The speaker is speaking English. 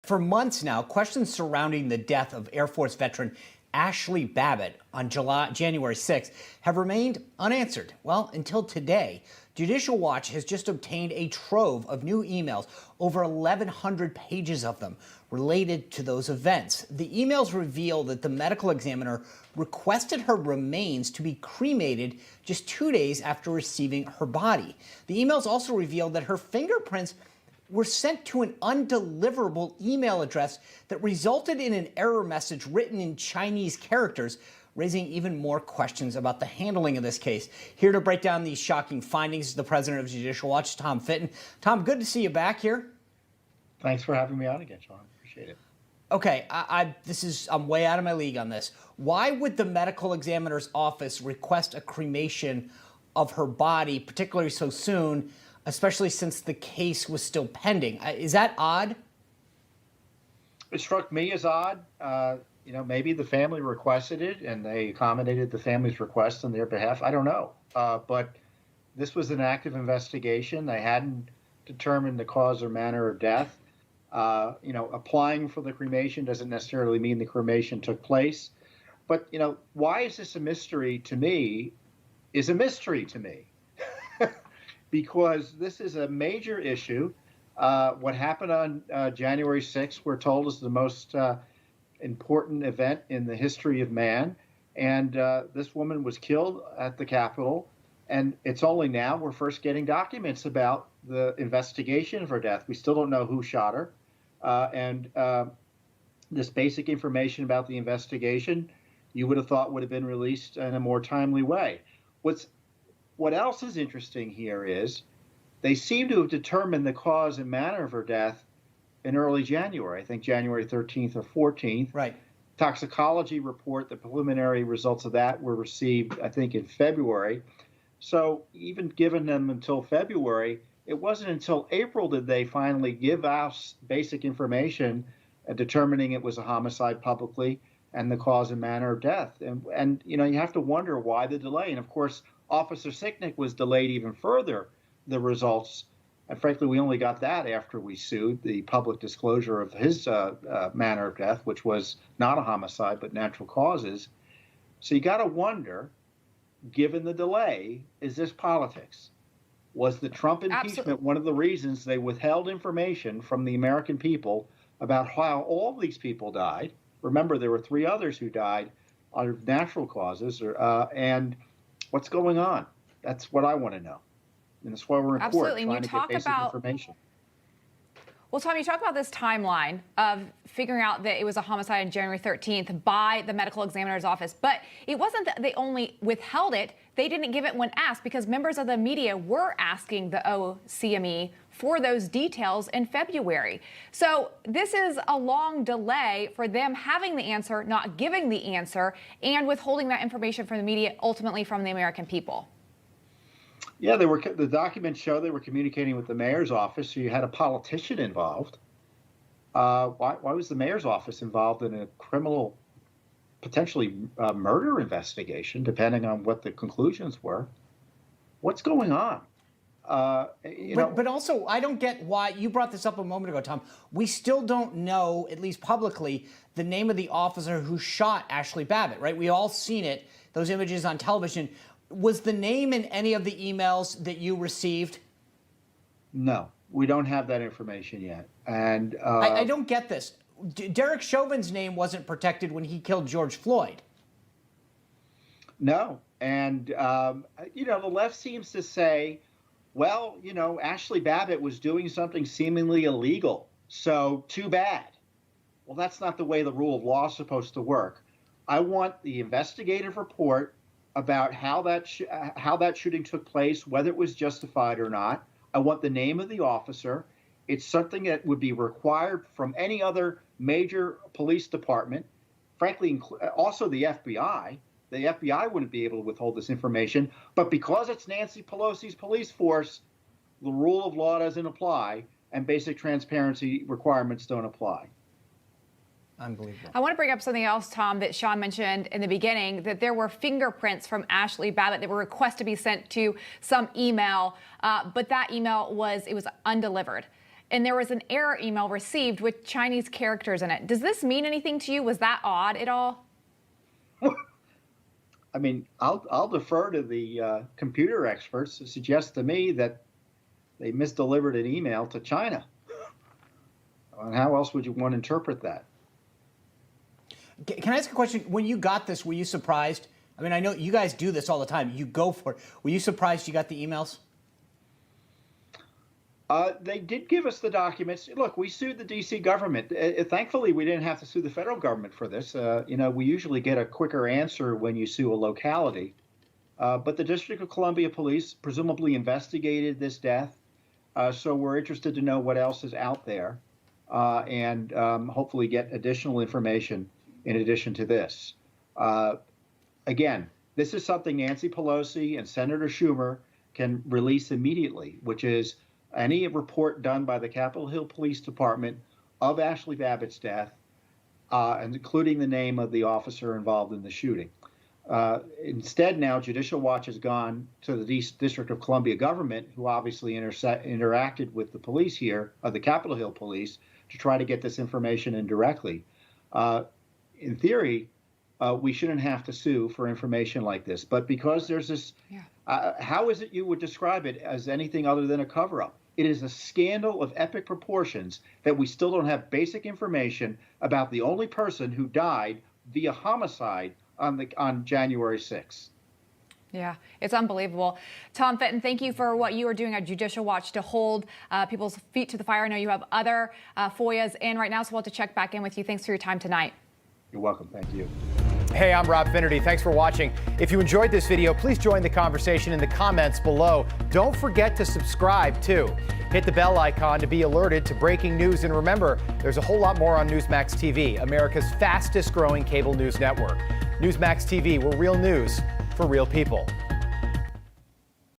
For months now, questions surrounding the death of Air Force veteran Ashli Babbit on January 6th have remained unanswered. Well, until today, Judicial Watch has just obtained a trove of new emails, over 1,100 pages of them, related to those events. The emails reveal that the medical examiner requested her remains to be cremated just 2 days after receiving her body. The emails also reveal that her fingerprints were sent to an undeliverable email address that resulted in an error message written in Chinese characters, raising even more questions about the handling of this case. Here to break down these shocking findings is the president of Judicial Watch, Tom Fitton. Tom, good to see you back here. Thanks for having me on again, Sean. Appreciate it. Okay, I'm way out of my league on this. Why would the medical examiner's office request a cremation of her body, particularly so soon, especially since the case was still pending? Is that odd? It struck me as odd. Maybe the family requested it and they accommodated the family's request on their behalf. I don't know. But this was an active investigation. They hadn't determined the cause or manner of death. Applying for the cremation doesn't necessarily mean the cremation took place. But, why is this a mystery to me is a mystery to me. Because this is a major issue. What happened on January 6th, we're told, is the most important event in the history of man. And this woman was killed at the Capitol. And it's only now we're first getting documents about the investigation of her death. We still don't know who shot her. This basic information about the investigation, you would have thought would have been released in a more timely way. What else is interesting here is they seem to have determined the cause and manner of her death in early January, I think January 13th or 14th. Right. Toxicology report, the preliminary results of that were received, I think, in February. So even given them until February, it wasn't until April did they finally give us basic information determining it was a homicide publicly and the cause and manner of death. And you have to wonder why the delay. And of course, Officer Sicknick was delayed even further, the results. And frankly, we only got that after we sued, the public disclosure of his manner of death, which was not a homicide, but natural causes. So you got to wonder, given the delay, is this politics? Was the Trump impeachment one of the reasons they withheld information from the American people about how all of these people died? Remember, there were 3 others who died of natural causes, and what's going on? That's what I want to know. And that's why we're in court trying to get basic information. Well, Tom, you talk about this timeline of figuring out that it was a homicide on January 13th by the medical examiner's office. But it wasn't that they only withheld it. They didn't give it when asked because members of the media were asking the OCME for those details in February. So this is a long delay for them having the answer, not giving the answer, and withholding that information from the media, ultimately from the American people. Yeah, the documents show they were communicating with the mayor's office, so you had a politician involved. Why was the mayor's office involved in a criminal, potentially murder investigation, depending on what the conclusions were? What's going on? But also, I don't get why you brought this up a moment ago, Tom. We still don't know, at least publicly, the name of the officer who shot Ashli Babbit, right? We all seen it, those images on television. Was the name in any of the emails that you received? No, we don't have that information yet. And I don't get this. Derek Chauvin's name wasn't protected when he killed George Floyd. No. And, the left seems to say, well, Ashli Babbit was doing something seemingly illegal, so too bad. Well, that's not the way the rule of law is supposed to work. I want the investigative report about how that shooting took place, whether it was justified or not. I want the name of the officer. It's something that would be required from any other major police department, frankly, also the FBI. The FBI wouldn't be able to withhold this information, but because it's Nancy Pelosi's police force, the rule of law doesn't apply, and basic transparency requirements don't apply. Unbelievable. I want to bring up something else, Tom, that Sean mentioned in the beginning, that there were fingerprints from Ashli Babbit that were requested to be sent to some email, but that email was undelivered. and there was an error email received with Chinese characters in it. Does this mean anything to you? Was that odd at all? I mean, I'll defer to the computer experts to suggest to me that they misdelivered an email to China. And how else would you want to interpret that? Can I ask a question? When you got this, were you surprised? I mean, I know you guys do this all the time. You go for it. Were you surprised you got the emails? They did give us the documents. Look, we sued the D.C. government. Thankfully, we didn't have to sue the federal government for this. We usually get a quicker answer when you sue a locality. But the District of Columbia Police presumably investigated this death. So we're interested to know what else is out there and hopefully get additional information in addition to this. Again, this is something Nancy Pelosi and Senator Schumer can release immediately, which is any report done by the Capitol Hill Police Department of Ashli Babbitt's death, and including the name of the officer involved in the shooting. Instead, now Judicial Watch has gone to the District of Columbia government, who obviously interacted with the police here, the Capitol Hill Police, to try to get this information in directly. In theory, we shouldn't have to sue for information like this. But because there's this, how is it you would describe it as anything other than a cover-up? It is a scandal of epic proportions that we still don't have basic information about the only person who died via homicide on January 6th. Yeah, it's unbelievable. Tom Fitton, thank you for what you are doing at Judicial Watch to hold people's feet to the fire. I know you have other FOIAs in right now, so we'll have to check back in with you. Thanks for your time tonight. You're welcome. Thank you. Hey, I'm Rob Finnerty. Thanks for watching. If you enjoyed this video, please join the conversation in the comments below. Don't forget to subscribe, too. Hit the bell icon to be alerted to breaking news. And remember, there's a whole lot more on Newsmax TV, America's fastest growing cable news network. Newsmax TV, where real news for real people.